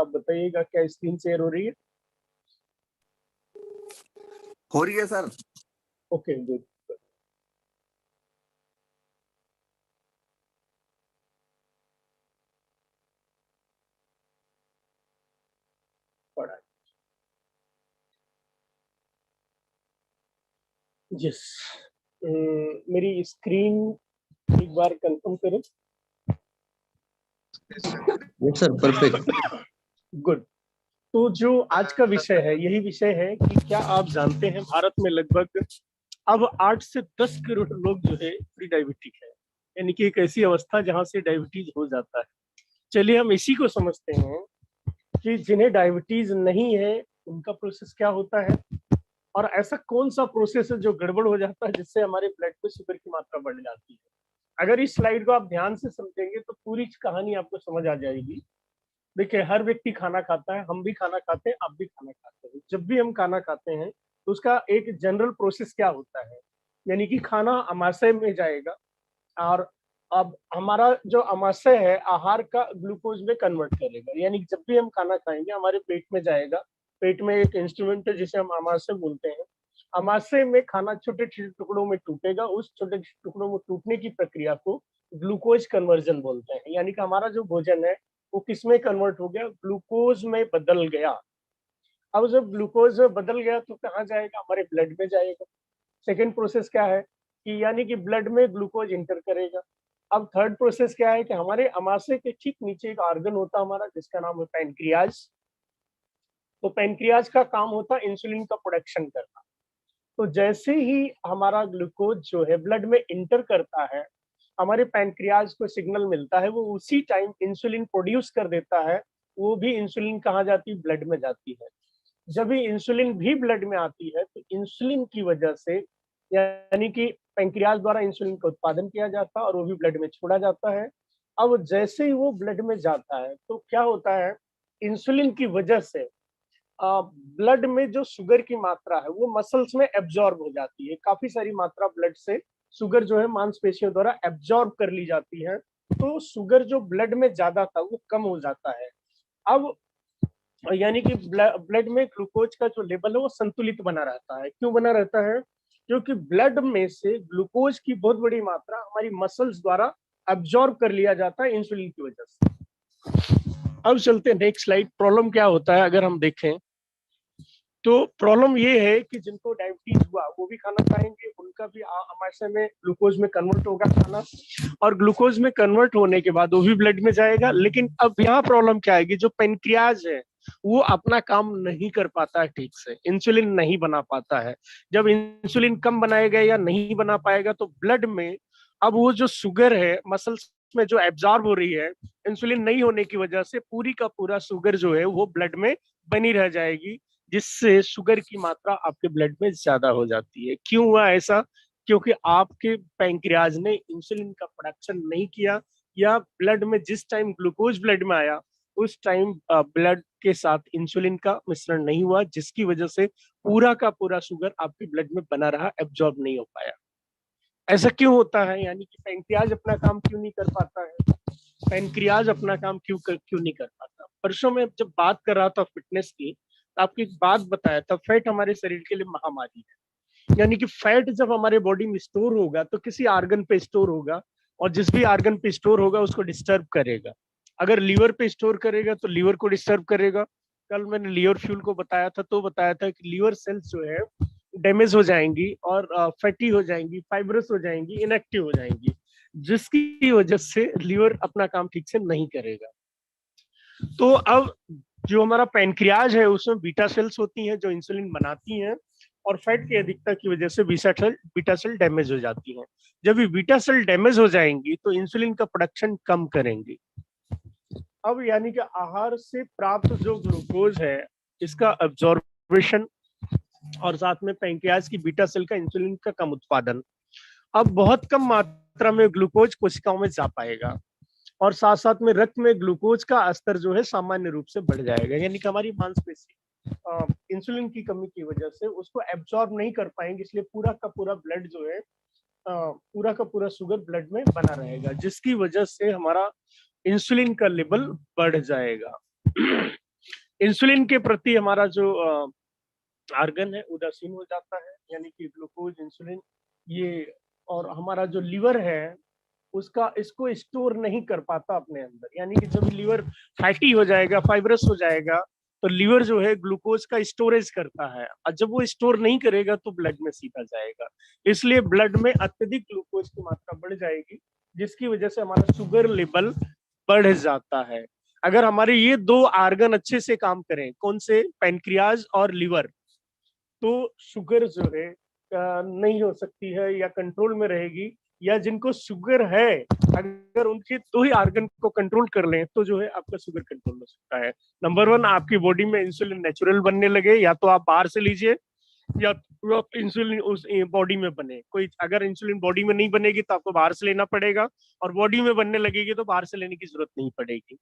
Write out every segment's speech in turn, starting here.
बताइएगा क्या screen share हो रही है? हो रही है सर। Okay good. यस, मेरी स्क्रीन एक बार कंफर्म करें। Yes sir, perfect. गुड। तो जो आज का विषय है यही विषय है कि क्या आप जानते हैं भारत में लगभग अब 8 से 10 करोड़ लोग जो है प्री डायबिटिक है, यानी कि एक ऐसी अवस्था जहां से डायबिटीज हो जाता है। चलिए हम इसी को समझते हैं कि जिन्हें डायबिटीज नहीं है उनका प्रोसेस क्या होता है, और ऐसा कौन सा प्रोसेस है जो गड़बड़ हो जाता है जिससे हमारे ब्लड में शुगर की मात्रा बढ़ जाती है। अगर इस स्लाइड को आप ध्यान से समझेंगे तो पूरी कहानी आपको समझ आ जाएगी। देखिए, हर व्यक्ति खाना खाता है, हम भी खाना खाते हैं, आप भी खाना खाते हैं। जब भी हम खाना खाते हैं तो उसका एक जनरल प्रोसेस क्या होता है, यानी कि खाना अमाशय में जाएगा, और अब हमारा जो अमाशय है आहार का ग्लूकोज में कन्वर्ट करेगा। यानी कि जब भी हम खाना खाएंगे हमारे पेट में जाएगा, पेट में एक इंस्ट्रूमेंट है जिसे हम अमाशय बोलते हैं। अमाशय में खाना छोटे छोटे टुकड़ों में टूटेगा, उस छोटे छोटे टुकड़ों में टूटने की प्रक्रिया को ग्लूकोज कन्वर्जन बोलते हैं। यानी कि हमारा जो भोजन है वो किस में कन्वर्ट हो गया, ग्लूकोज में बदल गया। अब जब ग्लूकोज में बदल गया तो कहाँ जाएगा, हमारे ब्लड में जाएगा। सेकेंड प्रोसेस क्या है कि यानी कि ब्लड में ग्लूकोज इंटर करेगा। अब थर्ड प्रोसेस क्या है कि हमारे अमाशय के ठीक नीचे एक ऑर्गन होता है हमारा जिसका नाम है पैनक्रियाज। तो पैनक्रियाज का काम होता है इंसुलिन का प्रोडक्शन करना। तो जैसे ही हमारा ग्लूकोज जो है ब्लड में इंटर करता है, हमारे पैनक्रियाज को सिग्नल मिलता है, वो उसी टाइम इंसुलिन प्रोड्यूस कर देता है। वो भी इंसुलिन कहाँ जाती है, ब्लड में जाती है। जब भी इंसुलिन भी ब्लड में आती है तो इंसुलिन की वजह से, यानी कि पैंक्रियाज द्वारा इंसुलिन का उत्पादन किया जाता है और वो भी ब्लड में छोड़ा जाता है। अब जैसे ही वो ब्लड में जाता है तो क्या होता है, इंसुलिन की वजह से ब्लड में जो शुगर की मात्रा है वो मसल्स में एब्जॉर्ब हो जाती है। काफी सारी मात्रा ब्लड से शुगर जो है मांसपेशियों द्वारा एब्जॉर्ब कर ली जाती है। तो शुगर जो ब्लड में ज्यादा था वो कम हो जाता है। अब यानी कि ब्लड में ग्लूकोज का जो लेवल है वो संतुलित बना रहता है। क्यों बना रहता है, क्योंकि ब्लड में से ग्लूकोज की बहुत बड़ी मात्रा हमारी मसल्स द्वारा एब्जॉर्ब कर लिया जाता है इंसुलिन की वजह से। अब चलते हैं नेक्स्ट स्लाइड। प्रॉब्लम क्या होता है अगर हम देखें तो प्रॉब्लम ये है कि जिनको डायबिटीज हुआ वो भी खाना खाएंगे, उनका भी अमाशय में ग्लूकोज में कन्वर्ट होगा खाना, और ग्लूकोज में कन्वर्ट होने के बाद वो भी ब्लड में जाएगा। लेकिन अब यहाँ प्रॉब्लम क्या आएगी, जो पेनक्रियाज है वो अपना काम नहीं कर पाता है ठीक से, इंसुलिन नहीं बना पाता है। जब इंसुलिन कम बनाएगा या नहीं बना पाएगा तो ब्लड में अब वो जो शुगर है मसल्स में जो एब्जॉर्ब हो रही है इंसुलिन नहीं होने की वजह से, पूरी का पूरा शुगर जो है वो ब्लड में बनी रह जाएगी, जिससे शुगर की मात्रा आपके ब्लड में ज्यादा हो जाती है। क्यों हुआ ऐसा, क्योंकि आपके पैंक्रियाज ने इंसुलिन का प्रोडक्शन नहीं किया, या ब्लड में जिस टाइम ग्लूकोज ब्लड में आया उस टाइम ब्लड के साथ इंसुलिन का मिश्रण नहीं हुआ, जिसकी वजह से पूरा का पूरा शुगर आपके ब्लड में बना रहा, एब्जॉर्ब नहीं हो पाया। ऐसा क्यों होता है, यानी कि पैंक्रियाज अपना काम क्यों नहीं कर पाता है, पैंक्रियाज अपना काम क्यों नहीं कर पाता। परसों में जब बात कर रहा था फिटनेस की, आपको एक बात बताया था, फैट हमारे शरीर के लिए महामारी है। यानी कि फैट जब हमारे बॉडी में स्टोर होगा तो किसी आर्गन पे स्टोर होगा, और जिस भी आर्गन पे स्टोर होगा उसको डिस्टर्ब करेगा। अगर लीवर पे स्टोर करेगा तो लीवर को डिस्टर्ब करेगा। कल मैंने लीवर फ्यूल को बताया था तो बताया था कि लीवर सेल्स जो है डैमेज हो जाएंगी और फैटी हो जाएंगी, फाइब्रस हो जाएंगी, इनएक्टिव हो जाएंगी, जिसकी वजह से लीवर अपना काम ठीक से नहीं करेगा। तो अब जो हमारा पैनक्रियाज है उसमें बीटा सेल्स होती हैं जो इंसुलिन बनाती हैं, और फैट की अधिकता की वजह से बीटा सेल डैमेज हो जाती हैं। जब ये बीटा सेल डैमेज हो जाएंगी तो इंसुलिन का प्रोडक्शन कम करेंगी। अब यानी कि आहार से प्राप्त जो ग्लूकोज है इसका अब्जॉर्बेशन, और साथ में पैंक्रियाज की बीटा सेल का इंसुलिन का कम उत्पादन, अब बहुत कम मात्रा में ग्लूकोज कोशिकाओं में जा पाएगा, और साथ साथ में रक्त में ग्लूकोज का स्तर जो है सामान्य रूप से बढ़ जाएगा। यानी कि हमारी मांसपेशी इंसुलिन की कमी की वजह से उसको एब्जॉर्ब नहीं कर पाएंगे, इसलिए पूरा का पूरा ब्लड जो है पूरा का पूरा शुगर ब्लड में बना रहेगा, जिसकी वजह से हमारा इंसुलिन का लेवल बढ़ जाएगा। इंसुलिन के प्रति हमारा जो आर्गन है उदासीन हो जाता है, यानी कि ग्लूकोज, इंसुलिन ये, और हमारा जो लीवर है उसका इसको स्टोर नहीं कर पाता अपने अंदर, यानी कि जब लीवर फैटी हो जाएगा, फाइब्रस हो जाएगा, तो लीवर जो है ग्लूकोज का स्टोरेज करता है, और जब वो स्टोर नहीं करेगा तो ब्लड में सीधा जाएगा, इसलिए ब्लड में अत्यधिक ग्लूकोज की मात्रा बढ़ जाएगी, जिसकी वजह से हमारा शुगर लेवल बढ़ जाता है। अगर हमारे ये दो आर्गन अच्छे से काम करें, कौन से, पैनक्रियाज और लीवर, तो शुगर जो है नहीं हो सकती है या कंट्रोल में रहेगी, या जिनको शुगर है अगर उनके दो ही आर्गन को कंट्रोल कर लें तो जो है आपका शुगर कंट्रोल हो सकता है। नंबर 1, आपकी बॉडी में इंसुलिन नेचुरल बनने लगे, या तो आप बाहर से लीजिए या तो इंसुलिन उस बॉडी में बने। कोई अगर इंसुलिन बॉडी में नहीं बनेगी तो आपको बाहर से लेना पड़ेगा, और बॉडी में बनने लगेगी तो बाहर से लेने की जरूरत नहीं पड़ेगी।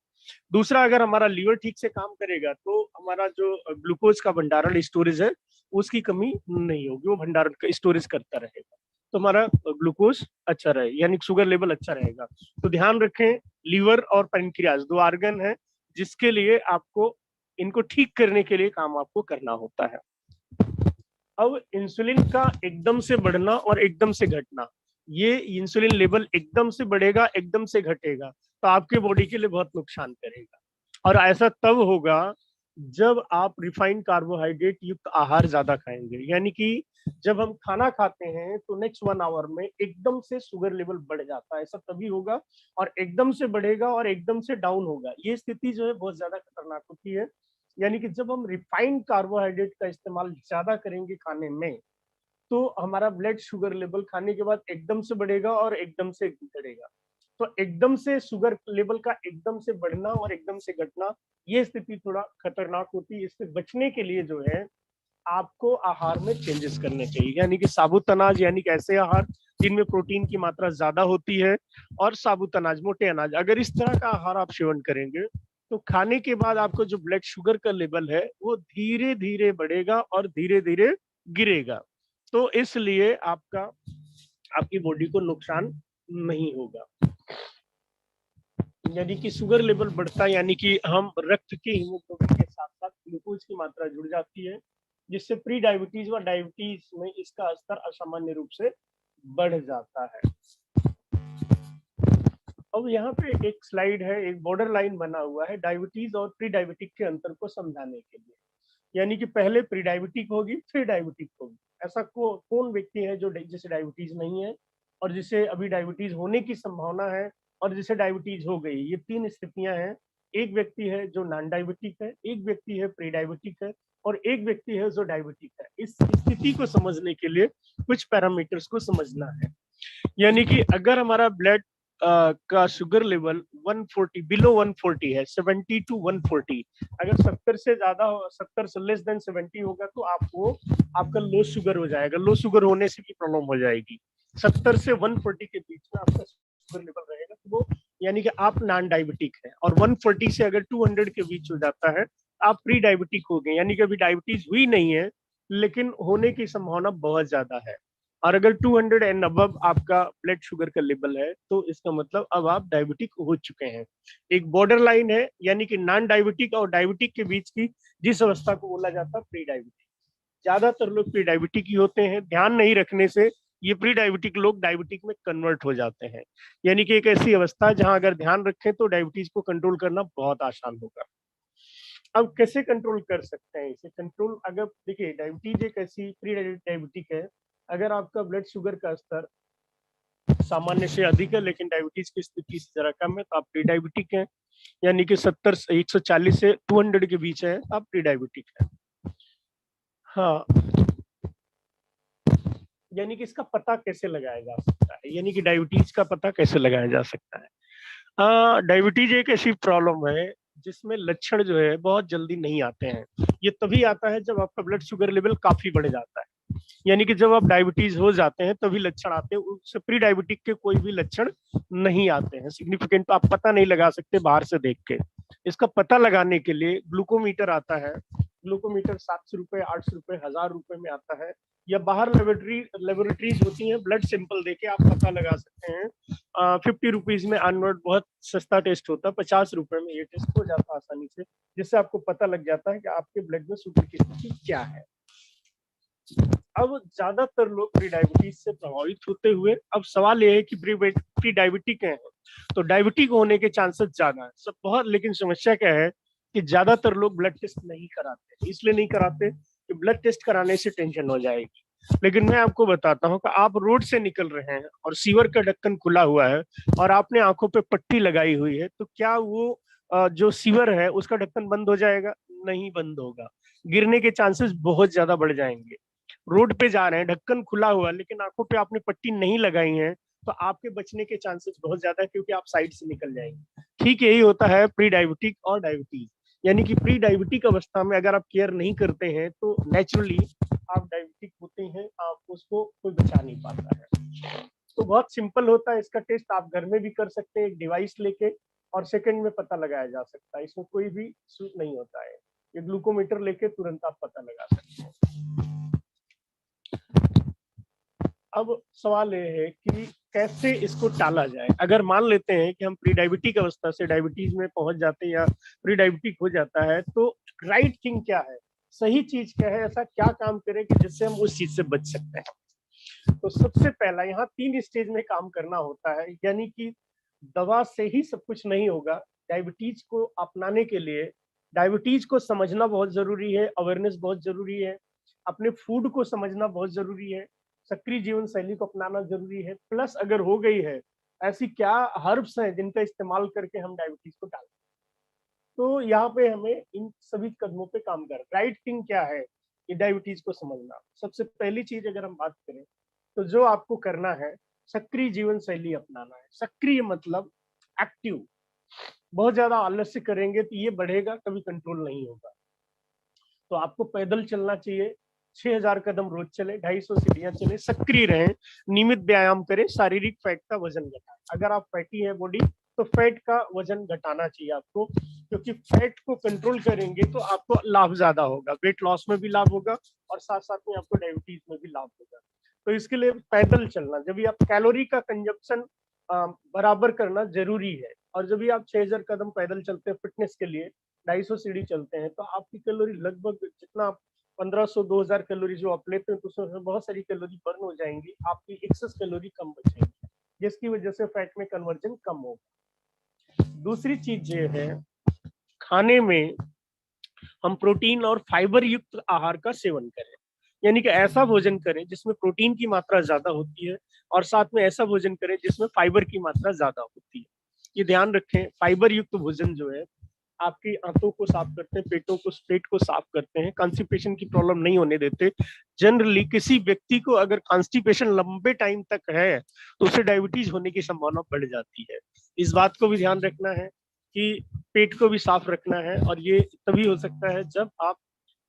दूसरा, अगर हमारा लीवर ठीक से काम करेगा तो हमारा जो ग्लूकोज का भंडारण, स्टोरेज है, उसकी कमी नहीं होगी, वो भंडारण स्टोरेज करता रहेगा, तो हमारा ग्लूकोज अच्छा रहे, यानी शुगर लेवल अच्छा रहेगा। तो ध्यान रखें, लीवर और पैनक्रियाज दो आर्गन है जिसके लिए आपको इनको ठीक करने के लिए काम आपको करना होता है। अब इंसुलिन का एकदम से बढ़ना और एकदम से घटना, ये इंसुलिन लेवल एकदम से बढ़ेगा, एकदम से घटेगा, तो आपके बॉडी के लिए बहुत नुकसान करेगा, और ऐसा तब होगा जब आप रिफाइंड कार्बोहाइड्रेट युक्त आहार ज्यादा खाएंगे, यानी कि जब हम खाना खाते हैं तो नेक्स्ट 1 आवर में एकदम से शुगर लेवल बढ़ जाता है, ऐसा तभी होगा, और एकदम से बढ़ेगा और एकदम से डाउन होगा, ये स्थिति जो है बहुत ज्यादा खतरनाक होती है। यानी कि जब हम रिफाइंड कार्बोहाइड्रेट का इस्तेमाल ज्यादा करेंगे खाने में, तो हमारा ब्लड शुगर लेवल खाने के बाद एकदम से बढ़ेगा और एकदम से घटेगा। तो एकदम से शुगर लेवल का एकदम से बढ़ना और एकदम से घटना, ये स्थिति थोड़ा खतरनाक होती है। इससे बचने के लिए जो है आपको आहार में चेंजेस करने चाहिए, यानी कि साबुत अनाज, यानी कि ऐसे आहार जिनमें प्रोटीन की मात्रा ज्यादा होती है, और साबुत अनाज, मोटे अनाज, अगर इस तरह का आहार आप सेवन करेंगे तो खाने के बाद आपको जो ब्लड शुगर का लेवल है वो धीरे धीरे बढ़ेगा और धीरे धीरे गिरेगा, तो इसलिए आपकी बॉडी को नुकसान नहीं होगा। यानी कि शुगर लेवल बढ़ता है, यानी कि हम रक्त के हीमोग्लोबिन के साथ साथ ग्लूकोज की मात्रा जुड़ जाती है, जिससे प्री डायबिटीज व डायबिटीज में इसका स्तर असामान्य रूप से बढ़ जाता है। अब यहाँ पे एक स्लाइड है, एक बॉर्डर लाइन बना हुआ है डायबिटीज और प्री डायबिटिक के अंतर को समझाने के लिए, यानी कि पहले प्री डायबिटिक होगी फिर डायबिटिक होगी। ऐसा कौन व्यक्ति है जो जिसे डायबिटीज नहीं है, और जिसे अभी डायबिटीज होने की संभावना है, और जिसे डायबिटीज हो गई? ये 3 स्थितियां हैं। एक व्यक्ति है जो नॉन डायबिटिक है, एक व्यक्ति है प्री डायबिटिक है, और एक व्यक्ति है जो डायबिटिक है। इस स्थिति को समझने के लिए कुछ पैरामीटर्स को समझना है, यानी कि अगर हमारा ब्लड का शुगर लेवल 140 बिलो 140 है, 70 टू 140, अगर 70 से ज्यादा, 70 से लेस देन 70 होगा तो आपका लो शुगर हो जाएगा, लो शुगर होने से भी प्रॉब्लम हो जाएगी। 70 से 140 के बीच में आपका शुगर लेवल रहेगा तो वो, यानी कि आप नॉन डायबिटिक है, और 140 से अगर 200 के बीच हो जाता है आप प्री डायबिटिक हो गए, यानी कि अभी डायबिटीज हुई नहीं है लेकिन होने की संभावना बहुत ज्यादा है। और अगर 200 एंड अबव आपका ब्लड शुगर का लेवल है तो इसका मतलब अब आप डायबिटिक हो चुके हैं। एक बॉर्डर लाइन है, यानी कि नॉन डायबिटिक और डायबिटिक के बीच की जिस अवस्था को बोला जाता है प्री डायबिटिक। ज्यादातर लोग प्री डायबिटिक ही होते हैं, ध्यान नहीं रखने से ये प्री डायबिटिक लोग डायबिटिक में कन्वर्ट हो जाते हैं, यानी कि एक ऐसी अवस्था जहां अगर ध्यान रखें तो डायबिटीज को कंट्रोल करना बहुत आसान होगा। अब कैसे कंट्रोल कर सकते हैं इसे? कंट्रोल, अगर देखिए डायबिटीज एक ऐसी प्री डायबिटिक है, अगर आपका ब्लड शुगर का स्तर सामान्य से अधिक है लेकिन डायबिटीज की स्थिति से जरा कम है तो आप प्री डायबिटिक हैं, यानी कि 140 से 200 के बीच है आप प्री डायबिटिक है। हाँ, यानी कि इसका पता कैसे लगाया जा सकता है, यानी कि डायबिटीज का पता कैसे लगाया जा सकता है? डायबिटीज एक ऐसी प्रॉब्लम है जिसमें लक्षण जो है बहुत जल्दी नहीं आते हैं। ये तभी आता है जब आपका ब्लड शुगर लेवल काफी बढ़ जाता है, यानी कि जब आप डायबिटीज हो जाते हैं तभी लक्षण आते हैं, उससे प्री डायबिटिक के कोई भी लक्षण नहीं आते हैं सिग्निफिकेंट, तो आप पता नहीं लगा सकते बाहर से देख के। इसका पता लगाने के लिए ग्लूकोमीटर आता है, ग्लूकोमीटर 700 रुपए, 800 रुपए, 1000 रुपए में आता है। या बाहर लेबोरेटरीज होती हैं, ब्लड सैंपल देके आप पता लगा सकते हैं। 50 रुपीज में अनवर्ड बहुत सस्ता टेस्ट होता है, 50 रुपए में ये टेस्ट हो जाता है आसानी से, जिससे आपको पता लग जाता है कि आपके ब्लड में शुगर की स्थिति क्या है। अब ज्यादातर लोग प्री डायबिटीज से प्रभावित होते हुए, अब सवाल ये है कि प्री डायबिटिक है तो डायबिटिक होने के चांसेस ज्यादा है सब बहुत, लेकिन समस्या क्या है कि ज्यादातर लोग ब्लड टेस्ट नहीं कराते। इसलिए नहीं कराते कि ब्लड टेस्ट कराने से टेंशन हो जाएगी। लेकिन मैं आपको बताता हूँ कि आप रोड से निकल रहे हैं और सीवर का ढक्कन खुला हुआ है और आपने आंखों पे पट्टी लगाई हुई है, तो क्या वो जो सीवर है उसका ढक्कन बंद हो जाएगा? नहीं बंद होगा, गिरने के चांसेस बहुत ज्यादा बढ़ जाएंगे। रोड पे जा रहे हैं, ढक्कन खुला हुआ, लेकिन आंखों पे आपने पट्टी नहीं लगाई है, तो आपके बचने के चांसेस बहुत ज्यादा है, क्योंकि आप साइड से निकल जाएंगे। ठीक यही होता है प्री डायबिटिक और डायबिटीज, यानी कि प्री डायबिटिक अवस्था में अगर आप केयर नहीं करते हैं तो नेचुरली आप डायबिटिक होते हैं, आप उसको कोई बचा नहीं पाता है। तो बहुत सिंपल होता है इसका टेस्ट, आप घर में भी कर सकते हैं एक डिवाइस लेके, और सेकंड में पता लगाया जा सकता है, इसमें कोई भी सूट नहीं होता है। ये ग्लूकोमीटर लेके तुरंत आप पता लगा सकते हैं। अब सवाल ये है कि कैसे इसको टाला जाए। अगर मान लेते हैं कि हम प्री डायबिटिक अवस्था से डायबिटीज में पहुंच जाते हैं या प्री डायबिटिक हो जाता है, तो राइट थिंग क्या है, सही चीज क्या है, ऐसा क्या काम करें कि जिससे हम उस चीज से बच सकते हैं। तो सबसे पहला यहाँ 3 स्टेज में काम करना होता है, यानी कि दवा से ही सब कुछ नहीं होगा। डायबिटीज को अपनाने के लिए डायबिटीज को समझना बहुत जरूरी है, अवेयरनेस बहुत जरूरी है, अपने फूड को समझना बहुत जरूरी है, सक्रिय जीवन शैली को अपनाना जरूरी है, प्लस अगर हो गई है ऐसी क्या हर्ब्स हैं जिनका इस्तेमाल करके हम डायबिटीज को टाल। तो यहाँ पे हमें इन सभी कदमों पे काम कर, राइट थिंग क्या है ये डायबिटीज को समझना। सबसे पहली चीज अगर हम बात करें तो जो आपको करना है, सक्रिय जीवन शैली अपनाना है। सक्रिय मतलब एक्टिव। बहुत ज्यादा आलस्य करेंगे तो ये बढ़ेगा, कभी कंट्रोल नहीं होगा। तो आपको पैदल चलना चाहिए, 6000 कदम रोज चले, 250 सीढ़ियां चले, सक्रिय रहें, नियमित व्यायाम करें, शारीरिक फैट का वजन घटाएं। अगर आप फैटी है बॉडी तो फैट का वजन घटाना चाहिए आपको, क्योंकि फैट को कंट्रोल करेंगे तो आपको लाभ ज्यादा होगा, वेट लॉस में भी लाभ होगा और साथ साथ में आपको डायबिटीज में भी लाभ होगा। तो इसके लिए पैदल चलना, जब भी आप कैलोरी का कंजप्शन बराबर करना जरूरी है। और जब भी आप 6000 कदम पैदल चलते हैं फिटनेस के लिए, 250 सीढ़ी चलते हैं, तो आपकी कैलोरी लगभग जितना आप 1500-2000 कैलोरी जो आप लेते हैं तो उसमें बहुत सारी कैलोरी बर्न हो जाएंगी, आपकी एक्सेस कैलोरी कम बचेगी, जिसकी वजह से फैट में कन्वर्जन कम होगा। दूसरी चीज ये है, खाने में हम प्रोटीन और फाइबर युक्त आहार का सेवन करें, यानी कि ऐसा भोजन करें जिसमें प्रोटीन की मात्रा ज्यादा होती है और साथ में ऐसा भोजन करें जिसमें फाइबर की मात्रा ज्यादा होती है। ये ध्यान रखें, फाइबर युक्त भोजन जो है आपकी आंतों को साफ करते हैं, पेट को साफ करते हैं, कॉन्स्टिपेशन की प्रॉब्लम नहीं होने देते। जनरली किसी व्यक्ति को अगर कॉन्स्टिपेशन लंबे टाइम तक है तो उसे डायबिटीज होने की संभावना बढ़ जाती है। इस बात को भी ध्यान रखना है कि पेट को भी साफ रखना है, और ये तभी हो सकता है जब आप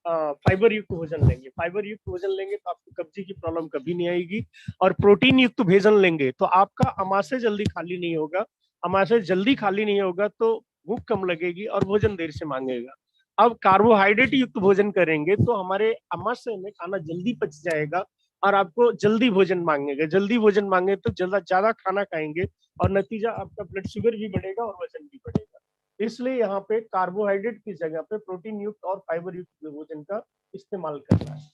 फाइबर युक्त भोजन लेंगे। फाइबर युक्त भोजन लेंगे तो आपको कब्जी की प्रॉब्लम कभी नहीं आएगी, और प्रोटीन युक्त भोजन लेंगे तो आपका आमाशय जल्दी खाली नहीं होगा। आमाशय जल्दी खाली नहीं होगा तो भूख कम लगेगी और भोजन देर से मांगेगा। अब कार्बोहाइड्रेट युक्त भोजन करेंगे तो हमारे आमाशय में खाना जल्दी पच जाएगा और आपको जल्दी भोजन मांगेगा। जल्दी भोजन मांगे तो ज्यादा खाना खाएंगे और नतीजा आपका ब्लड शुगर भी बढ़ेगा और वजन भी बढ़ेगा। इसलिए यहाँ पे कार्बोहाइड्रेट की जगह पे प्रोटीन युक्त और फाइबर युक्त भोजन का इस्तेमाल करना है।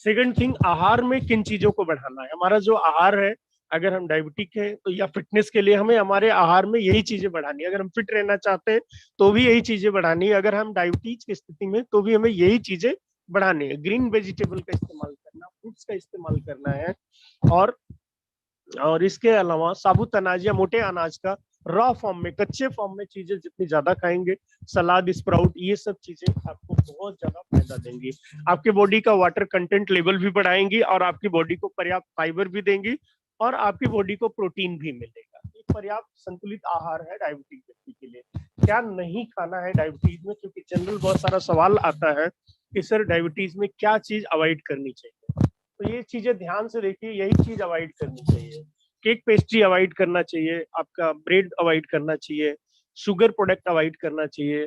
सेकंड थिंग, आहार में किन चीजों को बढ़ाना है। हमारा जो आहार है, अगर हम डायबिटिक है तो या फिटनेस के लिए हमें हमारे आहार में यही चीजें बढ़ानी है। अगर हम फिट रहना चाहते हैं तो भी यही चीजें बढ़ानी है। अगर हम डायबिटीज की स्थिति में तो भी हमें यही चीजें बढ़ानी है। ग्रीन वेजिटेबल का इस्तेमाल करना, फ्रूट्स का इस्तेमाल करना है, और इसके अलावा साबुत अनाज या मोटे अनाज का रॉ फॉर्म में, कच्चे फॉर्म में चीजें जितनी ज्यादा खाएंगे, सलाद, स्प्राउट, ये सब चीजें आपको बहुत ज्यादा फायदा देंगी। आपके बॉडी का वाटर कंटेंट लेवल भी बढ़ाएंगी और आपकी बॉडी को पर्याप्त फाइबर भी देंगी और आपकी बॉडी को प्रोटीन भी मिलेगा। एक पर्याप्त संतुलित आहार है डायबिटिक व्यक्ति के लिए। क्या नहीं खाना है डायबिटीज में, क्योंकि जनरल बहुत सारा सवाल आता है कि सर डायबिटीज में क्या चीज अवॉइड करनी चाहिए। तो ये चीजें ध्यान से देखिए, यही चीज अवॉइड करनी चाहिए। केक पेस्ट्री अवॉइड करना चाहिए, आपका ब्रेड अवॉइड करना चाहिए, शुगर प्रोडक्ट अवॉइड करना चाहिए,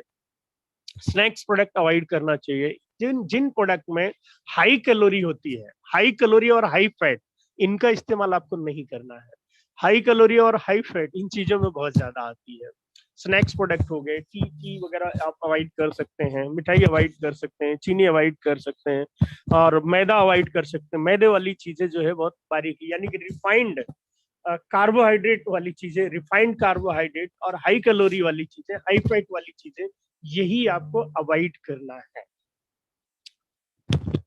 स्नैक्स प्रोडक्ट अवॉइड करना चाहिए। जिन जिन प्रोडक्ट में हाई कैलोरी होती है, हाई कैलोरी और हाई फैट, इनका इस्तेमाल आपको नहीं करना है। हाई कैलोरी और हाई फैट इन चीजों में बहुत ज्यादा आती है। स्नैक्स प्रोडक्ट हो गए, टी वगैरह आप अवॉइड कर सकते हैं, मिठाई अवॉइड कर सकते हैं, चीनी अवॉइड कर सकते हैं, और मैदा अवॉइड कर सकते हैं। मैदे वाली चीजें जो है बहुत बारीकी, यानी कि रिफाइंड कार्बोहाइड्रेट वाली चीजें, रिफाइंड कार्बोहाइड्रेट और हाई कैलोरी वाली चीजें, हाई फैट वाली चीजें, यही आपको अवॉइड करना है।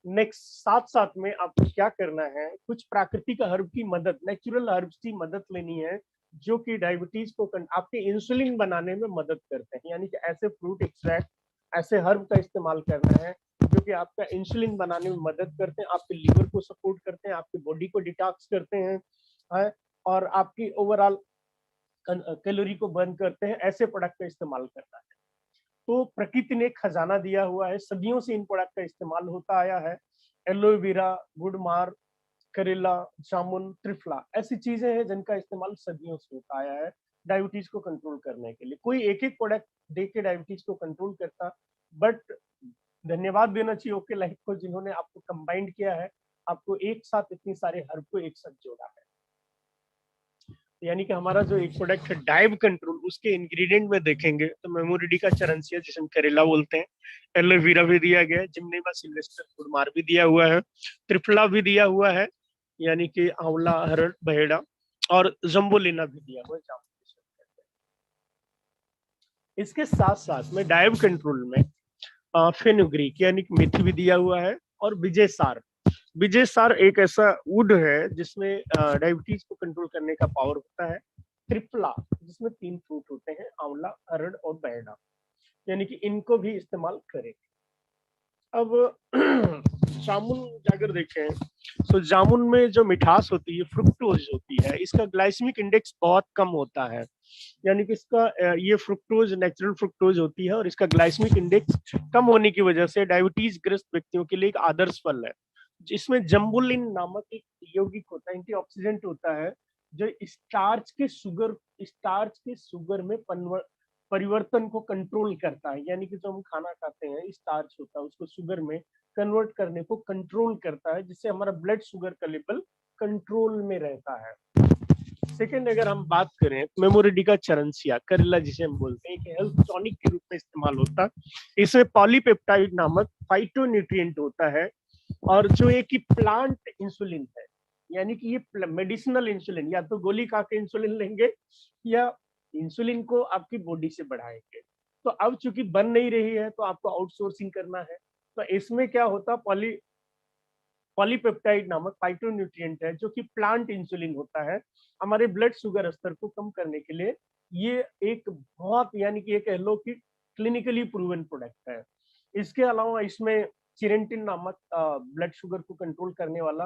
नेक्स्ट, साथ साथ में आपको क्या करना है, कुछ प्राकृतिक हर्ब की मदद, नेचुरल हर्ब्स की मदद लेनी है, जो कि डायबिटीज को आपके इंसुलिन बनाने में मदद करते हैं। यानी कि ऐसे फ्रूट एक्सट्रैक्ट, ऐसे हर्ब का इस्तेमाल करना है जो कि आपका इंसुलिन बनाने में मदद करते हैं, आपके लीवर को सपोर्ट करते हैं, आपकी बॉडी को डिटॉक्स करते हैं, और आपकी ओवरऑल कैलोरी को बर्न करते हैं। ऐसे प्रोडक्ट का इस्तेमाल करना है। तो प्रकृति ने खजाना दिया हुआ है, सदियों से इन प्रोडक्ट का इस्तेमाल होता आया है। एलोवेरा, गुड़मार, करेला, जामुन, त्रिफला, ऐसी चीजें हैं जिनका इस्तेमाल सदियों से होता आया है डायबिटीज को कंट्रोल करने के लिए। कोई एक एक प्रोडक्ट दे के डायबिटीज को कंट्रोल करता, बट धन्यवाद देना चाहिए ओके लाइफ को, जिन्होंने आपको कंबाइंड किया है, आपको एक साथ इतनी सारे हर्ब को एक साथ जोड़ा है। यानी कि हमारा जो एक प्रोडक्ट है डाइव कंट्रोल, उसके इंग्रेडिएंट में देखेंगे तो मेमोरिडी का चरनसिया, जिसे हम करेला बोलते हैं, एलोवेरा भी दिया गया है, जिम्नेमा सिल्वेस्टर, गुड़मार भी दिया हुआ है, त्रिफला भी दिया हुआ है, यानी कि आंवला, हरड़, बहेड़ा, और जम्बोलिना भी दिया हुआ है, जामुन। इसके साथ साथ में डाइव कंट्रोल में फेनुग्रीक यानी कि मेथी भी दिया हुआ है, और विजयसार। विजयसार एक ऐसा वुड है जिसमें डायबिटीज को कंट्रोल करने का पावर होता है। त्रिफला, जिसमें 3 फ्रूट होते हैं, आंवला, हरड़ और बैडा, यानी कि इनको भी इस्तेमाल करें। अब जामुन अगर देखें तो जामुन में जो मिठास होती है, फ्रुक्टोज होती है, इसका ग्लाइसेमिक इंडेक्स बहुत कम होता है। यानी कि इसका ये फ्रुक्टोज नेचुरल फ्रुक्टोज होती है, और इसका ग्लाइसेमिक इंडेक्स कम होने की वजह से डायबिटीज ग्रस्त व्यक्तियों के लिए एक आदर्श फल है। जिसमें जम्बुलिन नामक एक यौगिक होता है, एंटीऑक्सीडेंट होता है, जो स्टार्च के शुगर में परिवर्तन को कंट्रोल करता है। यानी कि जो हम खाना खाते हैं, स्टार्च होता है, उसको शुगर में कन्वर्ट करने को कंट्रोल करता है, जिससे हमारा ब्लड शुगर का लेवल कंट्रोल में रहता है। सेकेंड, अगर हम बात करें मेमोरिडी का चरनसिया, करेला जिसे हम बोलते हैं, हेल्थ टॉनिक के रूप में इस्तेमाल होता है। इसमें पॉलीपेप्टाइड नामक फाइटोन्यूट्रिएंट होता है, और जो एक ही प्लांट इंसुलिन है, यानी कि ये मेडिसिनल इंसुलिन, या तो गोली खा के इंसुलिन लेंगे या इंसुलिन को आपकी बॉडी से बढ़ाएंगे। तो अब चूंकि बन नहीं रही है तो आपको आउटसोर्सिंग करना है। तो इसमें क्या होता, पॉलीपेप्टाइड नामक फाइटोन्यूट्रिएंट है, जो कि प्लांट इंसुलिन होता है। हमारे ब्लड शुगर स्तर को कम करने के लिए ये एक बहुत, यानी कि ये कह लो कि क्लिनिकली प्रूवन प्रोडक्ट है। इसके अलावा इसमें चिरेंटिन नामक ब्लड शुगर को कंट्रोल करने वाला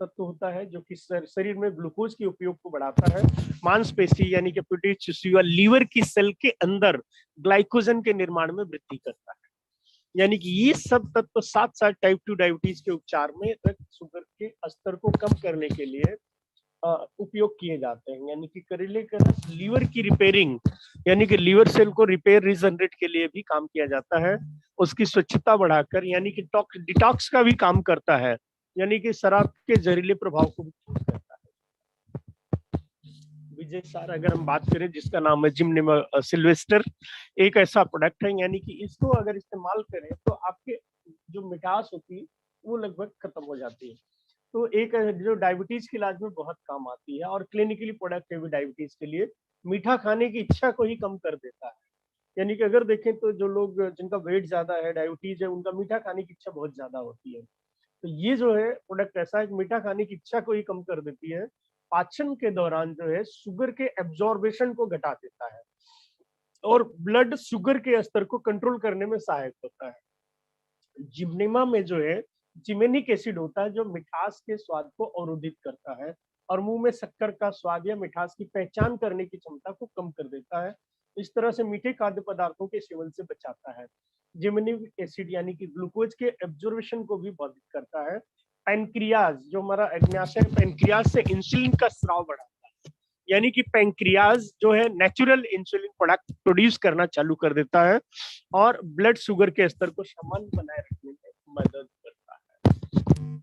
तत्व होता है, जो कि शरीर में ग्लूकोज के उपयोग को बढ़ाता है। मांसपेशी यानी कि प्यूटेज टिश्यू या लीवर की सेल के अंदर ग्लाइकोजन के निर्माण में वृद्धि करता है। यानी कि ये सब तत्व साथ साथ टाइप 2 डायबिटीज के उपचार में रक्त शुगर के स्तर को कम करने के लिए उपयोग किए जाते हैं। यानी कि करेले का रस लीवर की रिपेयरिंग, यानी कि लीवर सेल को रिपेयर रिजनरेट के लिए भी काम किया जाता है। उसकी स्वच्छता बढ़ाकर, यानी कि डिटॉक्स का भी काम करता है, यानी कि शराब के जहरीले प्रभाव को भी दूर करता है। विजयसार अगर हम बात करें, जिसका नाम है जिम्नेमा सिल्वेस्टर, एक ऐसा प्रोडक्ट है, यानी कि इसको अगर इस्तेमाल करें तो आपके जो मिठास होती है वो लगभग खत्म हो जाती है। तो एक जो डायबिटीज के इलाज में बहुत काम आती है, और क्लिनिकली प्रोडक्ट है भी डायबिटीज के लिए। मीठा खाने की इच्छा को ही कम कर देता है। यानी कि अगर देखें तो जो लोग जिनका वेट ज्यादा है, डायबिटीज है, उनका मीठा खाने की इच्छा बहुत ज्यादा होती है। तो ये जो है प्रोडक्ट ऐसा है, मीठा खाने की इच्छा को ही कम कर देती है। पाचन के दौरान जो है शुगर के एब्जॉर्बेशन को घटा देता है, और ब्लड शुगर के स्तर को कंट्रोल करने में सहायक होता है। जिम्नेमा में जो है जिमेनिक एसिड होता है, जो मिठास के स्वाद को अवरोधित करता है, और मुंह में शक्कर का स्वाद या मिठास की पहचान करने की क्षमता को कम कर देता है। इस तरह से मीठे खाद्य पदार्थों के सेवन से बचाता है। जिमेनिक एसिड यानी कि ग्लूकोज के एब्जॉर्प्शन को भी बाधित करता है। पैनक्रियाज, जो हमारा अग्न्याशय पैनक्रियाज से इंसुलिन का स्राव बढ़ाता है। यानी कि पैंक्रियाज जो है नेचुरल इंसुलिन प्रोडक्ट प्रोड्यूस करना चालू कर देता है और ब्लड शुगर के स्तर को सामान्य बनाए रखने में मदद करता है।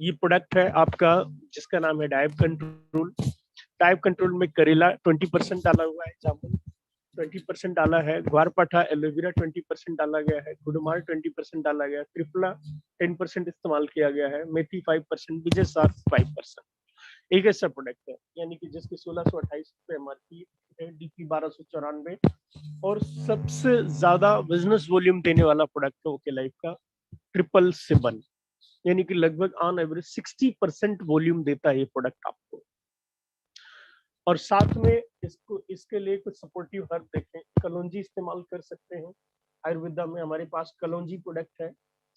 ये प्रोडक्ट है आपका जिसका नाम है डायब कंट्रोल। डायब कंट्रोल में करेला 20% डाला हुआ है, जामुन 20% डाला है, ग्वारपाठा एलोवेरा 20% डाला गया है, गुड़माल 20% डाला गया है, त्रिफला 10% इस्तेमाल किया गया है, मेथी 5%, विजय सार 5%। एक ऐसा प्रोडक्ट है यानी कि जिसकी 1628 रुपए एमआरपी है, डीपी 1294 और सबसे ज्यादा बिजनेस वॉल्यूम देने वाला प्रोडक्ट है ओके लाइफ का 777, यानी कि लगभग ऑन एवरेज 60% वॉल्यूम देता है ये प्रोडक्ट आपको। और साथ में इसके लिए कुछ सपोर्टिव हर्ब देखें, कलौंजी इस्तेमाल कर सकते हैं। आयुर्वेदा में हमारे पास कलौंजी प्रोडक्ट है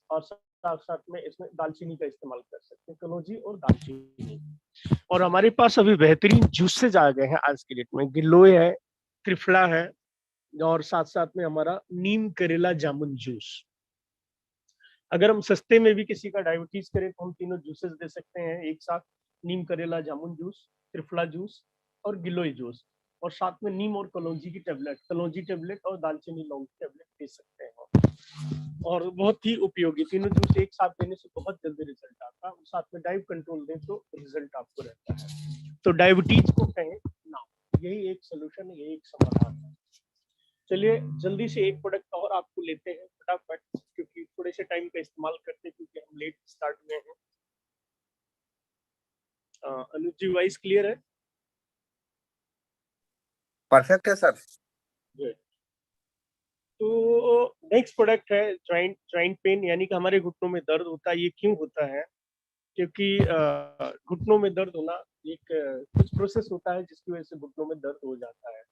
और साथ साथ में इसमें दालचीनी का इस्तेमाल कर सकते हैं, कलौंजी और दालचीनी। और हमारे पास अभी बेहतरीन जूसेज आ गए हैं आज के डेट में, गिलोय है, त्रिफला है और साथ साथ में हमारा नीम करेला जामुन जूस। अगर हम सस्ते में भी किसी का डायबिटीज करें तो हम तीनों जूसेस दे सकते हैं एक साथ, नीम करेला जामुन जूस, त्रिफला जूस और गिलोय जूस, और साथ में नीम और कलौंजी की टेबलेट, कलौंजी टेबलेट और दालचीनी लौंग की टेबलेट दे सकते हैं। और बहुत ही उपयोगी, तीनों जूस एक साथ देने से बहुत जल्दी रिजल्ट आता है, साथ में डाइव कंट्रोल दें तो रिजल्ट आपको रहता है। तो डायबिटीज को कहें ना, यही एक सोल्यूशन है, यही एक समाधान है। चलिए जल्दी से एक प्रोडक्ट और आपको लेते हैं फटाफट, क्योंकि थोड़े से टाइम का इस्तेमाल करते हैं क्योंकि हम लेट स्टार्ट में हैं। अनुज जी वॉइस क्लियर है? परफेक्ट है सर। गुड। तो नेक्स्ट प्रोडक्ट है जॉइंट पेन, यानी कि हमारे घुटनों में दर्द होता है। ये क्यों होता है? क्योंकि घुटनों में दर्द होना एक कुछ प्रोसेस होता है जिसकी वजह से घुटनों में दर्द हो जाता है।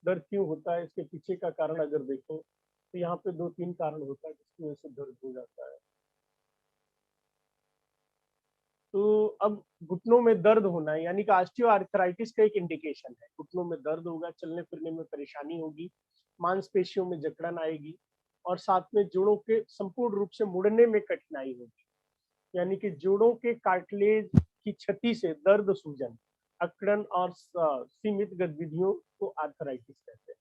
दर्द क्यों होता है इसके पीछे का कारण अगर देखें तो यहाँ पे 2-3 कारण होता है जिसकी वजह से दर्द हो जाता है। तो अब घुटनों में दर्द होना है यानी कि ऑस्टियोआर्थराइटिस का एक इंडिकेशन है। घुटनों में दर्द होगा, चलने फिरने में परेशानी होगी, मांसपेशियों में जकड़न आएगी और साथ में जोड़ों के संपूर्ण रूप से मुड़ने में कठिनाई होगी, यानी कि जोड़ों के कार्टिलेज की क्षति से दर्द, सूजन, अकड़न और सीमित गतिविधियों को आर्थराइटिस कहते हैं।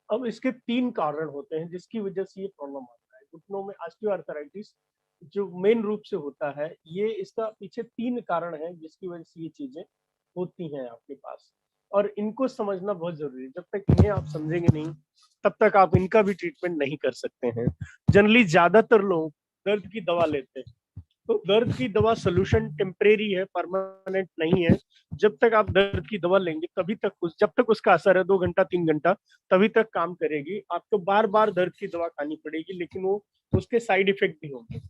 अब इसके 3 कारण होते हैं जिसकी वजह से ये प्रॉब्लम आता है घुटनों में। ऑस्टियोआर्थराइटिस जो मेन रूप से होता है, ये इसका पीछे 3 कारण है जिसकी वजह से ये चीजें होती हैं आपके पास, और इनको समझना बहुत जरूरी है। जब तक इन्हें आप समझेंगे नहीं तब तक आप इनका भी ट्रीटमेंट नहीं कर सकते हैं। जनरली ज्यादातर लोग दर्द की दवा लेते हैं, तो दर्द की दवा सोल्यूशन टेम्परेरी है, परमानेंट नहीं है। जब तक आप दर्द की दवा लेंगे तभी तक जब तक उसका असर है 2 घंटा 3 घंटा तभी तक काम करेगी। आपको बार बार दर्द की दवा खानी पड़ेगी, लेकिन वो उसके साइड इफेक्ट भी होंगे।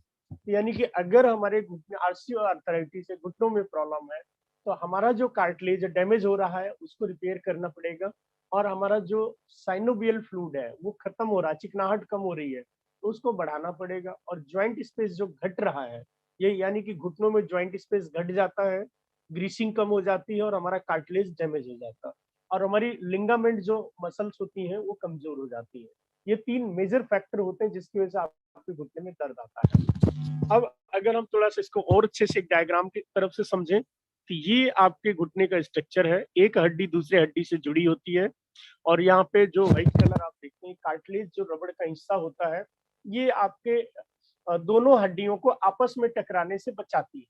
यानी कि अगर हमारे घुटने ऑस्टियोआर्थराइटिस है, घुटनों में प्रॉब्लम है, तो हमारा जो कार्टिलेज डैमेज हो रहा है उसको रिपेयर करना पड़ेगा, और हमारा जो साइनोवियल फ्लूइड है वो खत्म हो रहा है, चिकनाहट कम हो रही है तो उसको बढ़ाना पड़ेगा। और ज्वाइंट स्पेस जो घट रहा है, ये यानी कि घुटनों में ज्वाइंट स्पेस घट जाता है, ग्रीसिंग कम हो जाती है और हमारा कार्टिलेज डैमेज हो जाता है, और हमारी लिगामेंट जो मसल्स होती हैं वो कमजोर हो जाती है। ये 3 मेजर फैक्टर होते हैं जिसकी वजह से आपके घुटने में दर्द आता है। अब अगर हम थोड़ा सा इसको और अच्छे से एक डायग्राम की तरफ से समझें तो ये आपके घुटने का स्ट्रक्चर है, एक हड्डी दूसरे हड्डी से जुड़ी होती है, और यहाँ पे जो व्हाइट कलर आप देखते हैं कार्टिलेज जो रबड़ का हिस्सा होता है, ये आपके दोनों हड्डियों को आपस में टकराने से बचाती है।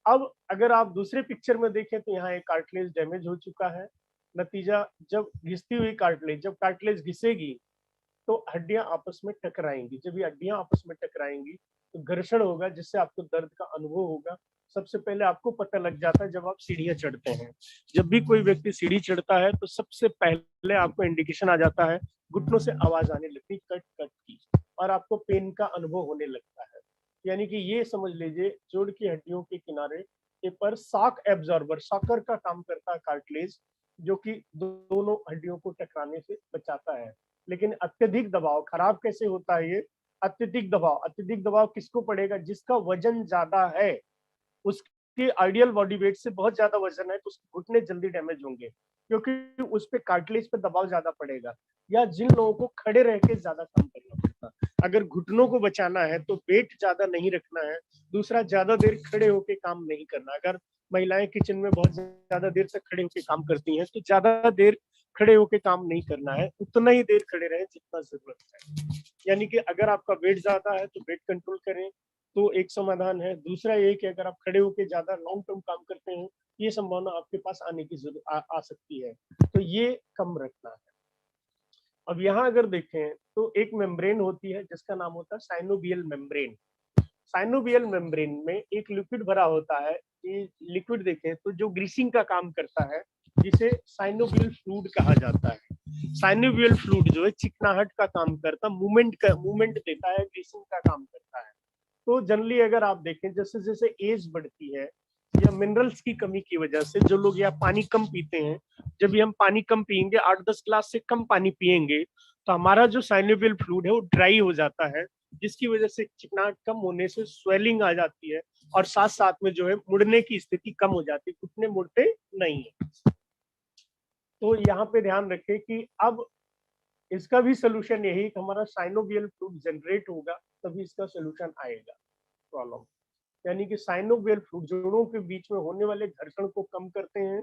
अब अगर आप दूसरे पिक्चर में देखें तो यहाँ एक कार्टिलेज डैमेज हो चुका है। नतीजा जब घिसती हुई कार्टिलेज, जब कार्टिलेज घिसेगी तो हड्डियां आपस में टकराएंगी, जब ये हड्डियां आपस में टकराएंगी तो घर्षण होगा जिससे आपको दर्द का अनुभव होगा। सबसे पहले आपको पता लग जाता है जब आप सीढ़ियां चढ़ते हैं। जब भी कोई व्यक्ति सीढ़ी चढ़ता है तो सबसे पहले आपको इंडिकेशन आ जाता है, घुटनों से आवाज आने लगती कट कट की, और आपको पेन का अनुभव होने लगता है। यानी कि ये समझ लीजिए जोड़ की हड्डियों के किनारे के पर शॉक एब्जॉर्बर, शॉकर का काम करता है कार्टिलेज, जो कि दोनों हड्डियों को टकराने से बचाता है। लेकिन अत्यधिक दबाव खराब कैसे होता है? ये अत्यधिक दबाव किसको पड़ेगा? जिसका वजन ज्यादा है, उसके आइडियल बॉडी वेट से बहुत ज्यादा वजन है तो उसके घुटने जल्दी डैमेज होंगे क्योंकि उस पे कार्टिलेज पे दबाव ज्यादा पड़ेगा। या जिन लोगों को खड़े रह के ज्यादा काम करना पड़ता, अगर घुटनों को बचाना है तो वेट ज्यादा नहीं रखना है, दूसरा ज्यादा देर खड़े होके काम नहीं करना। अगर महिलाएं किचन में बहुत ज्यादा देर तक खड़े होकर काम करती हैं, तो ज्यादा देर खड़े होकर काम नहीं करना है, उतना ही देर खड़े रहें जितना जरूरत है। यानी कि अगर आपका वेट ज्यादा है तो वेट कंट्रोल करें, तो एक समाधान है। दूसरा ये कि अगर आप खड़े होकर ज्यादा लॉन्ग टर्म काम करते हैं, ये संभावना आपके पास आने की जरूरत आ सकती है, तो ये कम रखना है। अब यहाँ अगर देखें तो एक मेम्ब्रेन होती है जिसका नाम होता है साइनोवियल मेम्ब्रेन। साइनोवियल मेम्ब्रेन में एक लिक्विड भरा होता है। ये लिक्विड देखें तो जो ग्रीसिंग का काम करता है, जिसे साइनोवियल फ्लूइड कहा जाता है। साइनोवियल फ्लूइड जो है चिकनाहट का काम करता है, मूवमेंट देता है, ग्रीसिंग का काम करता है। तो जनरली अगर आप देखें जैसे जैसे एज बढ़ती है या मिनरल्स की कमी की वजह से जो लोग या पानी कम पीते हैं, जब भी हम पानी कम पियेंगे, 8-10 ग्लास से कम पानी पियेंगे, तो हमारा जो साइनोवियल फ्लूइड है वो ड्राई हो जाता है, जिसकी वजह से चिकनाहट कम होने से स्वेलिंग आ जाती है, और साथ साथ में जो है मुड़ने की स्थिति कम हो जाती है, घुटने मुड़ते नहीं है। तो यहाँ पे ध्यान रखें कि अब इसका भी सोल्यूशन यही कि हमारा साइनोवियल फ्लूइड जनरेट होगा, तभी इसका सोल्यूशन आएगा प्रॉब्लम। यानी कि साइनोवियल फ्लूइड जोड़ों के बीच में होने वाले घर्षण को कम करते हैं,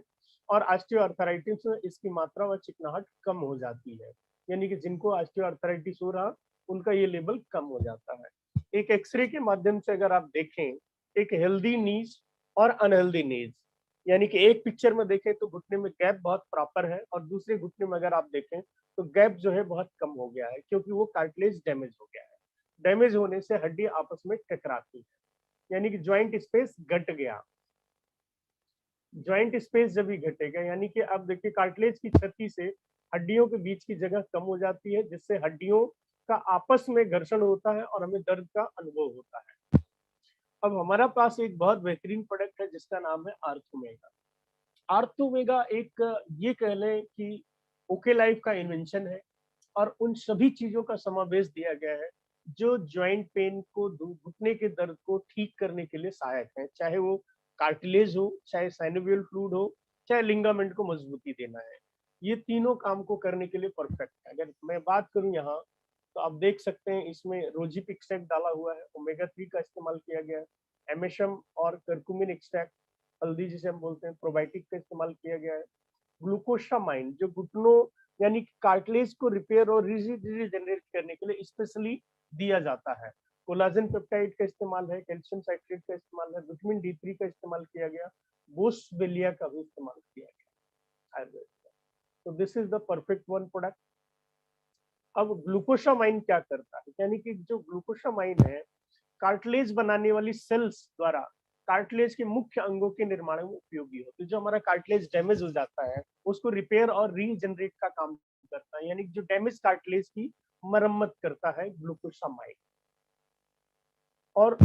और ऑस्टियोआर्थराइटिस में इसकी मात्रा व चिकनाहट कम हो जाती है। यानी कि जिनको ऑस्टियोआर्थराइटिस हो रहा, उनका ये लेवल कम हो जाता है। एक एक्सरे के माध्यम से अगर आप देखें एक हेल्दी नीज और अनहेल्दी नीज, यानी कि एक पिक्चर में देखें तो घुटने में गैप बहुत प्रॉपर है, और दूसरे घुटने में अगर आप देखें तो गैप जो है बहुत कम हो गया है, क्योंकि वो कार्टिलेज डैमेज हो गया है। डैमेज होने से हड्डी आपस में टकराती है, यानी कि ज्वाइंट स्पेस घट गया। ज्वाइंट स्पेस जब भी घटेगा, यानी कि अब देखिए कार्टिलेज की क्षति से हड्डियों के बीच की जगह कम हो जाती है, जिससे हड्डियों का आपस में घर्षण होता है और हमें दर्द का अनुभव होता है। अब हमारा पास एक बहुत बेहतरीन प्रोडक्ट है जिसका नाम है आर्थोमेगा। आर्थोमेगा एक ये कह लें कि ओके लाइफ का इन्वेंशन है, और उन सभी चीजों का समावेश दिया गया है जो ज्वाइंट पेन को, घुटने के दर्द को ठीक करने के लिए सहायक है, चाहे वो कार्टिलेज हो, चाहे साइनोवियल फ्लूइड हो, चाहे लिगामेंट को मजबूती देना है। ये तीनों काम को करने के लिए परफेक्ट है। अगर मैं बात करूं यहाँ, तो आप देख सकते हैं इसमें रोजिप एक्सट्रैक्ट डाला हुआ है, ओमेगा 3 का इस्तेमाल किया गया है, एमेशम और कर्कुमिन एक्सट्रैक्ट, हल्दी जिसे हम बोलते हैं, प्रोबायोटिक का इस्तेमाल किया गया है, ग्लूकोसामाइन जो घुटनों यानी कार्टिलेज को रिपेयर और रीजनरेट करने के लिए स्पेशली दिया जाता है। कोलाजन पेप्टाइड का इस्तेमाल है, कैल्शियम साइट्रेट का इस्तेमाल है, विटामिन D3 का इस्तेमाल किया गया, बोसवेलिया का भी इस्तेमाल किया गया आयुर्वेद का। तो this is the perfect one product. अब ग्लूकोसामाइन क्या करता है, यानी कि जो ग्लूकोसामाइन है कार्टिलेज बनाने वाली सेल्स द्वारा कार्टिलेज के मुख्य अंगों के निर्माण में उपयोगी होती है। जो हमारा कार्टिलेज डैमेज हो जाता है उसको रिपेयर और रीजनरेट का काम करता है, यानी जो डैमेज कार्टिलेज की मरम्मत करता है ग्लूकोसामाइन। और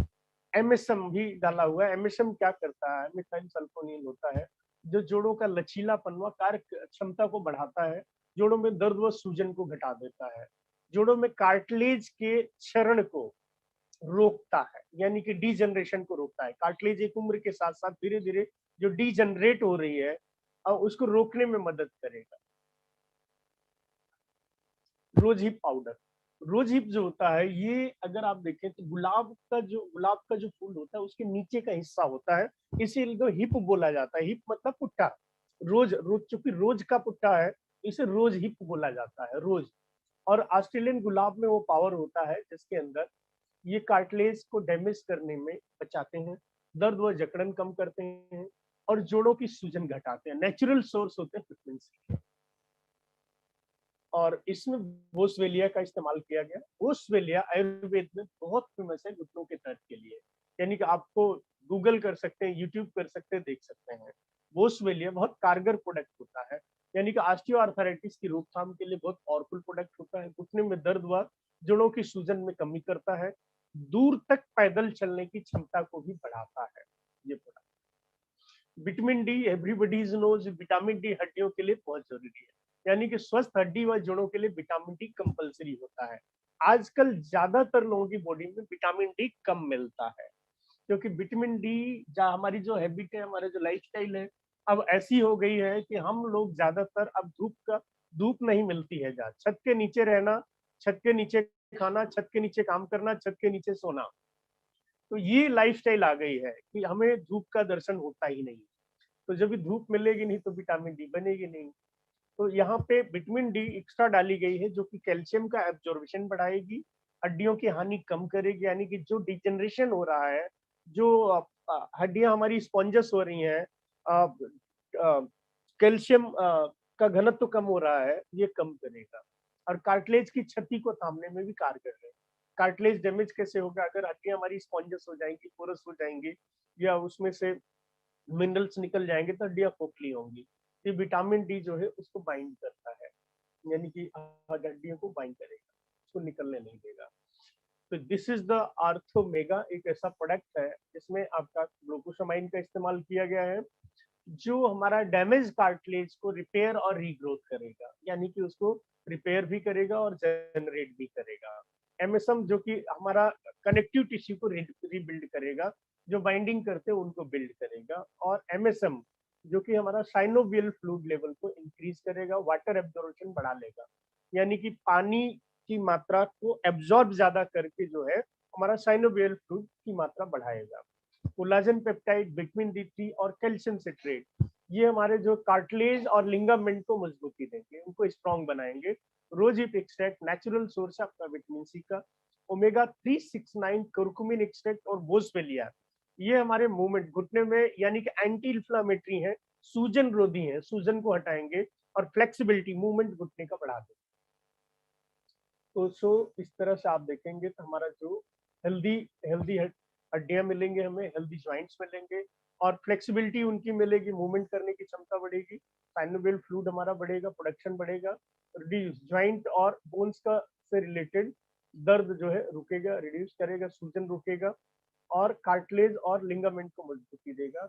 एमएसएम भी डाला हुआ है। एमएसएम क्या करता है, मिथाइल सल्फोनील होता है, जो जोड़ों का लचीलापन व कार्य क्षमता को बढ़ाता है, जोड़ों में दर्द व सूजन को घटा देता है, जोड़ों में कार्टिलेज के क्षरण को रोकता है, यानी कि डीजनरेशन को रोकता है। कार्टिलेज एक उम्र के साथ साथ धीरे धीरे जो डीजनरेट हो रही है और उसको रोकने में मदद करेगा। Rose hip powder, rose hip जो होता है, ये अगर आप देखें तो गुलाब का जो फूल होता है उसके नीचे का हिस्सा होता है, इसीलिए हिप बोला जाता है। हिप मतलब पुट्टा, रोज रोज चूंकि रोज का पुट्टा है, इसे रोज हिप बोला जाता है, रोज। और ऑस्ट्रेलियन गुलाब में वो पावर होता है जिसके अंदर ये कार्टिलेज को डैमेज करने में बचाते हैं, दर्द व जकड़न कम करते हैं, और जोड़ों की सूजन घटाते हैं। नेचुरल सोर्स होते हैं विटामिन सी के। और इसमें बोसवेलिया का इस्तेमाल किया गया। बोसवेलिया आयुर्वेद में बहुत फेमस है घुटनों के दर्द के लिए, यानी कि आपको गूगल कर सकते हैं, यूट्यूब कर सकते हैं, देख सकते हैं। बोसवेलिया बहुत कारगर प्रोडक्ट होता है, यानी कि ऑस्टियोआर्थराइटिस की रोकथाम के लिए बहुत पावरफुल प्रोडक्ट होता है। घुटने में दर्द व जोड़ों की सूजन में कमी करता है, दूर तक पैदल चलने की क्षमता को भी बढ़ाता है ये product. Vitamin D, everybody knows, vitamin D हड्डियों के लिए बहुत जरूरी है, यानी कि स्वस्थ हड्डी व जोड़ों के लिए विटामिन डी कंपलसरी होता है। आजकल ज्यादातर लोगों की बॉडी में विटामिन डी कम मिलता है, क्योंकि विटामिन डी हमारी जो हैबिट है, हमारा जो लाइफस्टाइल है, अब ऐसी हो गई है कि हम लोग ज्यादातर अब धूप नहीं मिलती है, छत के नीचे रहना, छत के नीचे खाना, छत के नीचे काम करना, छत के नीचे सोना। तो ये लाइफस्टाइल आ गई है कि हमें धूप का दर्शन होता ही नहीं। तो जब भी धूप मिलेगी नहीं तो विटामिन डी बनेगी नहीं। तो यहाँ पे विटामिन डी एक्स्ट्रा डाली गई है जो कि कैल्शियम का एब्जॉर्प्शन बढ़ाएगी, हड्डियों की हानि कम करेगी, यानी कि जो डिजेनरेशन हो रहा है, जो हड्डियां हमारी स्पॉन्जस हो रही हैं, कैल्शियम का घनत्व कम हो रहा है, ये कम करेगा। और कार्टिलेज की क्षति को थामने में भी कारगर है। कार्टिलेज डैमेज कैसे होगा? अगर हड्डियां हमारी स्पॉन्जस हो जाएंगी, पोरस हो जाएंगी, या उसमें से मिनरल्स निकल जाएंगे तो हड्डियां खोखली होंगी। ये विटामिन डी जो है उसको बाइंड करता है, यानी कि हड्डियों को बाइंड करेगा, उसको निकलने नहीं देगा। तो दिस इज द आर्थोमेगा, एक ऐसा प्रोडक्ट है जिसमें आपका ग्लूकोसामाइन का इस्तेमाल किया गया है, जो हमारा डैमेज कार्टिलेज को रिपेयर और रीग्रोथ करेगा, यानी कि उसको रिपेयर भी करेगा और जनरेट भी करेगा। एमएसएम जो कि हमारा कनेक्टिव टिश्यू को रीबिल्ड करेगा, जो बाइंडिंग करते हैं उनको बिल्ड करेगा। और एमएसएम जो कि हमारा साइनोवियल फ्लूइड लेवल को इंक्रीज करेगा, वाटर एब्जॉर्प्शन बढ़ा लेगा, यानी कि पानी की मात्रा को एब्जॉर्ब ज्यादा करके जो है हमारा साइनोवियल फ्लूइड की मात्रा बढ़ाएगा। कोलाजन पेप्टाइड, विटामिन डी3 और कैल्शियम सिट्रेट, ये हमारे जो कार्टिलेज और लिगामेंट को मजबूती देंगे, उनको स्ट्रॉन्ग बनाएंगे। रोजिप एक्सट्रैक्ट नेचुरल सोर्स है आपका विटामिन सी का। ओमेगा 369 कुरकुमिन एक्सट्रैक्ट और बोसवेलिया, ये हमारे मूवमेंट घुटने में, यानी कि एंटी इन्फ्लामेटरी है, सूजन रोधी है, सूजन को हटाएंगे और फ्लेक्सिबिलिटी, मूवमेंट घुटने का बढ़ा देंगे। तो सो इस तरह से आप देखेंगे तो हमारा जो हेल्दी हेल्दी हड्डियां मिलेंगे, हमें हेल्दी जॉइंट्स मिलेंगे और फ्लेक्सिबिलिटी उनकी मिलेगी, मूवमेंट करने की क्षमता बढ़ेगी, साइनोवियल फ्लूइड हमारा बढ़ेगा, प्रोडक्शन बढ़ेगा, रिड्यूस जॉइंट और बोन्स का से रिलेटेड दर्द जो है रुकेगा, रिड्यूस करेगा, सूजन रुकेगा और कार्टिलेज और लिगामेंट को मजबूती देगा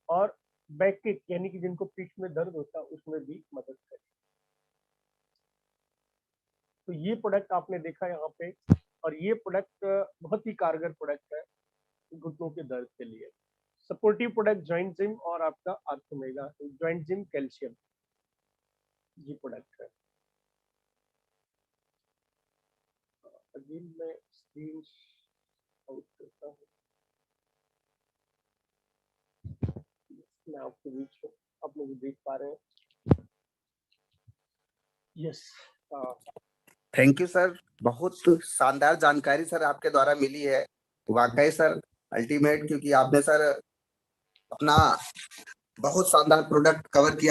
और बैक किक, यानी कि जिनको पीठ में दर्द होता है उसमें भी मदद करेगा। तो ये प्रोडक्ट आपने देखा यहाँ पे, और ये प्रोडक्ट बहुत ही कारगर प्रोडक्ट है घुटनों के दर्द के लिए। सपोर्टिव प्रोडक्ट जॉइंट जिम और आपका आर्थोमेगा, जॉइंट जिम कैल्शियम, ये प्रोडक्ट है। अगेन मैं स्क्रीन आउट करता हूँ, मैं आपके बीच में, आप लोग देख पा रहे हैं। यस, थैंक यू सर, बहुत शानदार जानकारी सर आपके द्वारा मिली है। वाकई सर अल्टीमेट, क्योंकि आपने सर अपना बहुत शानदार प्रोडक्ट कवर किया।